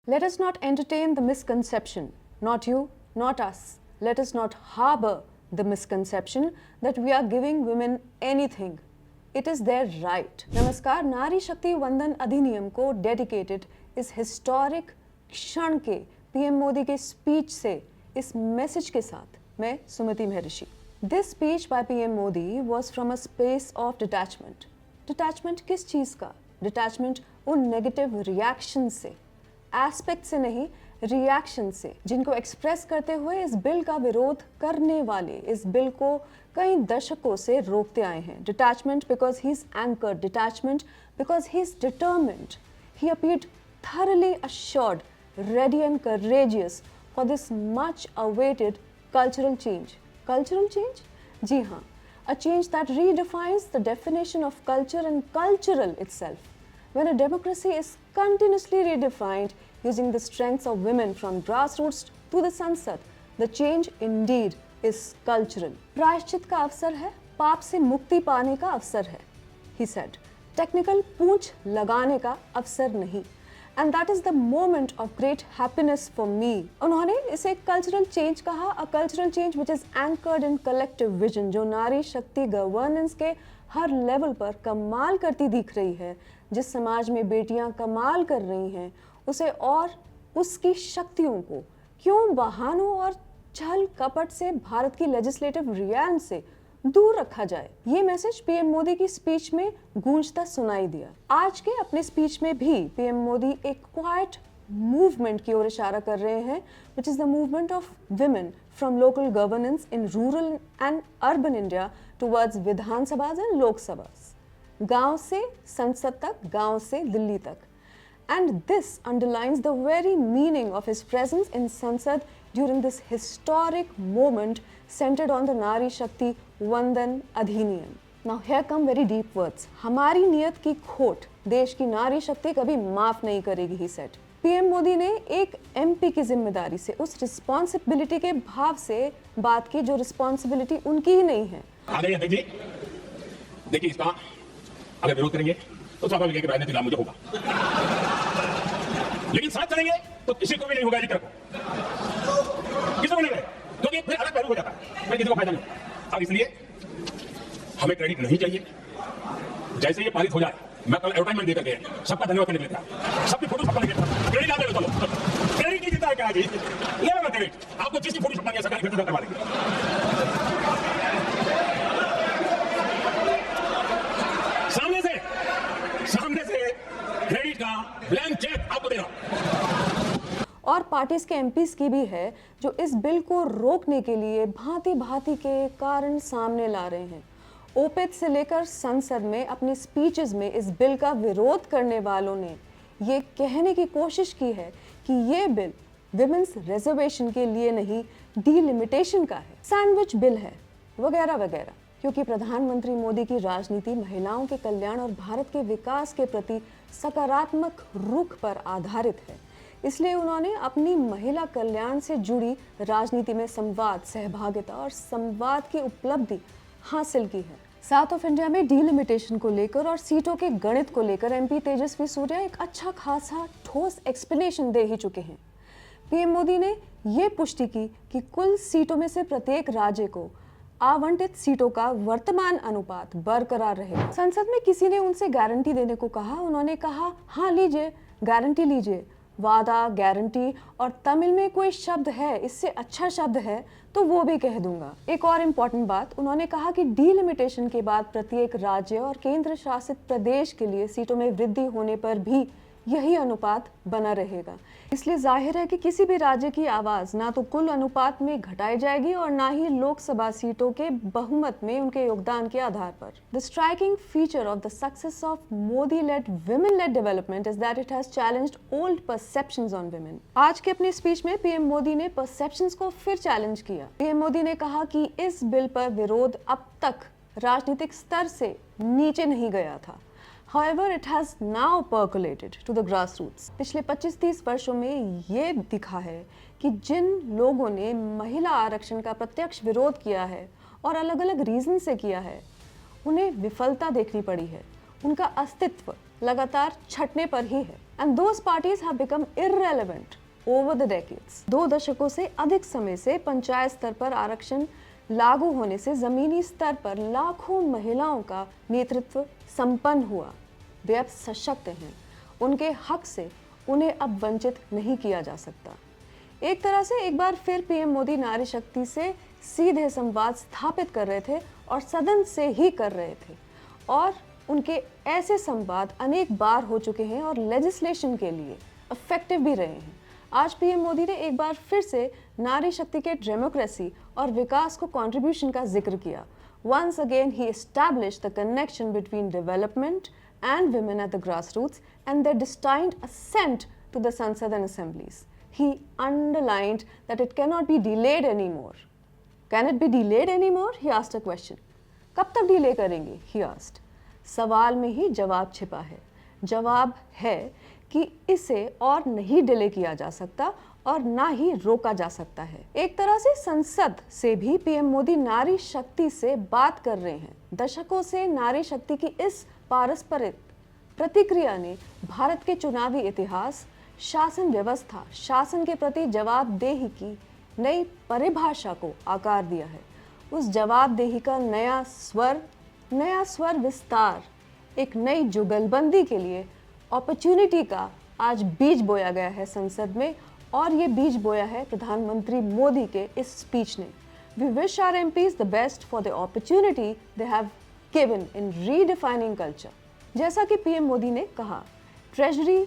Let us not entertain the misconception, not you, not us. Let us not harbor the misconception that we are giving women anything. It is their right. नमस्कार, नारी शक्ति वंदन अधिनियम को dedicated इस historic क्षण के PM Modi के स्पीच से इस मैसेज के साथ मैं सुमति महर्षि. This speech by PM Modi was from a space of detachment. Detachment किस चीज़ का? Detachment उन नेगेटिव रिएक्शन से, एस्पेक्ट से नहीं, रिएक्शन से, जिनको एक्सप्रेस करते हुए इस बिल का विरोध करने वाले इस बिल को कई दशकों से रोकते आए हैं. Detachment because he is anchored, detachment because he is determined. He appeared thoroughly assured, ready and courageous for this much awaited cultural change. Cultural change? जी हाँ, a change that redefines the definition of culture and cultural itself. When a democracy is continuously redefined using the strengths of women from grassroots to the Sansad, the change indeed is cultural. प्रायश्चित का अवसर है, पाप से मुक्ति पाने का अवसर है, he said. टेक्निकल पूंछ लगाने का अवसर नहीं. And that is the moment of great happiness for me. उन्होंने इसे कल्चरल चेंज कहा, a cultural change which is anchored in collective vision, जो नारी शक्ति गवर्नेंस के हर लेवल पर कमाल करती दिख रही है. जिस समाज में बेटियां कमाल कर रही हैं, उसे और उसकी शक्तियों को क्यों बहानों और छल कपट से भारत की लेजिस्लेटिव रियान से दूर रखा जाए. ये मैसेज पीएम मोदी की स्पीच में गूंजता सुनाई दिया. आज के अपने स्पीच में भी पीएम मोदी एक क्वाइट मूवमेंट की ओर इशारा कर रहे हैं, which is the movement of women from local governance in rural and urban India towards विधानसभाज एंड लोकसभाज. गांव से संसद तक, गांव से दिल्ली तक. And this underlines the very meaning of his presence in Sansad during this historic moment centered on the Nari Shakti Vandan Adhiniyam. Now here come very deep words. हमारी नियत की खोट देश की नारी शक्ति कभी माफ नहीं करेगी, he said. पीएम मोदी ने एक एमपी की जिम्मेदारी से, उस रिस्पॉन्सिबिलिटी के भाव से बात की जो रिस्पॉन्सिबिलिटी उनकी ही नहीं है. देखिए इसका अगर विरोध करेंगे तो स्वाभाविक है कि राजनीतिक लाभ मुझे होगा, लेकिन साथ चलेंगे तो किसी को भी नहीं होगा. जिक्र को किसी को नहीं रहेगा, क्योंकि फिर अलग पहलू हो जाता है, फिर किसी को फायदा नहीं. अब इसलिए हमें क्रेडिट नहीं चाहिए. जैसे ये पारित हो जाए, मैं कल एडवर्टाइजमेंट देकर के सबका धन्यवाद करने के लिए, सबकी फोटो छपा लेके क्रेडिट आते चलो. क्रेडिट नहीं देता है क्या जी? ले लो क्रेडिट. आपको जिसकी फोटो छपा के सरकार करवा देंगे. सामने से क्रेडिट का ब्लैंक चेक आपको दे रहा. और पार्टीज के एमपीज की भी है जो इस बिल को रोकने के लिए भांति भांति के कारण सामने ला रहे हैं. ओपेद से लेकर संसद में अपनी स्पीचेस में इस बिल का विरोध करने वालों ने ये कहने की कोशिश की है कि ये बिल विमेंस रिजर्वेशन के लिए नहीं, डीलिमिटेशन का है, सैंडविच बिल है, वगैरह वगैरह. क्योंकि प्रधानमंत्री मोदी की राजनीति महिलाओं के कल्याण और भारत के विकास के प्रति सकारात्मक रुख पर आधारित है, इसलिए उन्होंने अपनी महिला कल्याण से जुड़ी राजनीति में संवाद, सहभागिता और संवाद की उपलब्धि हासिल की है. साउथ ऑफ इंडिया में डीलिमिटेशन को लेकर और सीटों के गणित को लेकर एमपी तेजस्वी सूर्या एक अच्छा खासा ठोस एक्सप्लेनेशन दे ही चुके हैं. पीएम मोदी ने ये पुष्टि की कि कुल सीटों में से प्रत्येक राज्य को आवंटित सीटों का वर्तमान अनुपात बरकरार रहेगा. संसद में किसी ने उनसे गारंटी देने को कहा. उन्होंने कहा, हाँ लीजिए, गारंटी लीजिए. वादा, गारंटी और तमिल में कोई शब्द है, इससे अच्छा शब्द है तो वो भी कह दूंगा. एक और इम्पॉर्टेंट बात, उन्होंने कहा कि डीलिमिटेशन के बाद प्रत्येक राज्य और केंद्र शासित प्रदेश के लिए सीटों में वृद्धि होने पर भी यही अनुपात बना रहेगा. इसलिए जाहिर है कि किसी भी राज्य की आवाज ना तो कुल अनुपात में घटाई जाएगी और ना ही लोकसभा सीटों के बहुमत में उनके योगदान के आधार पर. The striking feature of the success of Modi led women led development is that it has challenged old perceptions on women. आज के अपने स्पीच में पीएम मोदी ने परसेप्शंस को फिर चैलेंज किया. पीएम मोदी ने कहा कि इस बिल पर विरोध अब तक राजनीतिक स्तर से नीचे नहीं गया था. However, it has now percolated to the grassroots. पिछले 25-30 वर्षों में ये दिखा है कि जिन लोगों ने महिला आरक्षण का प्रत्यक्ष विरोध किया है और अलग अलग रीजन से किया है, उन्हें विफलता देखनी पड़ी है. उनका अस्तित्व लगातार छटने पर ही है। And those parties have become irrelevant over the decades. 2 दशकों से अधिक समय से पंचायत स्तर पर आरक्षण लागू होने से जमीनी स्तर पर लाखों महिलाओं का नेतृत्व संपन्न हुआ। वे अब सशक्त हैं। उनके हक से उन्हें अब वंचित नहीं किया जा सकता। एक तरह से एक बार फिर पीएम मोदी नारी शक्ति से सीधे संवाद स्थापित कर रहे थे और सदन से ही कर रहे थे, और उनके ऐसे संवाद अनेक बार हो चुके हैं और लेजिस्लेशन के लिए इफेक्टिव भी रहे हैं। आज पीएम मोदी ने एक बार फिर से नारी शक्ति के डेमोक्रेसी और विकास को कंट्रीब्यूशन का जिक्र किया। Once again he established the connection between development and women at the grassroots and their destined ascent to the Sansad and assemblies. He underlined that it cannot be delayed anymore. Can it be delayed anymore? He asked a question. कब तक delay करेंगे? He asked. सवाल में ही जवाब छिपा है। जवाब है कि इसे और नहीं डिले किया जा सकता और ना ही रोका जा सकता है। एक तरह से संसद से भी पीएम मोदी नारी शक्ति से बात कर रहे हैं। दशकों से नारी शक्ति की इस पारस्परिक प्रतिक्रिया ने भारत के चुनावी इतिहास, शासन व्यवस्था, शासन के प्रति जवाबदेही की नई परिभाषा को आकार दिया है। उस जवाबदेही का नया स्वर विस्तार, एक नई जुगलबंदी के लिए अपॉर्चुनिटी का आज बीज बोया गया है संसद में, और ये बीज बोया है प्रधानमंत्री मोदी के इस स्पीच ने। We wish our MPs the best for the opportunity they have given in redefining culture. जैसा कि पीएम मोदी ने कहा, ट्रेजरी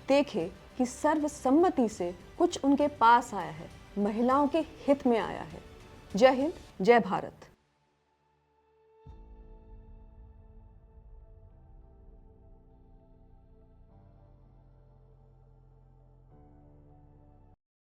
देखे कि सर्वसम्मति से कुछ उनके पास आया है, महिलाओं के हित में आया है। जय हिंद, जय भारत।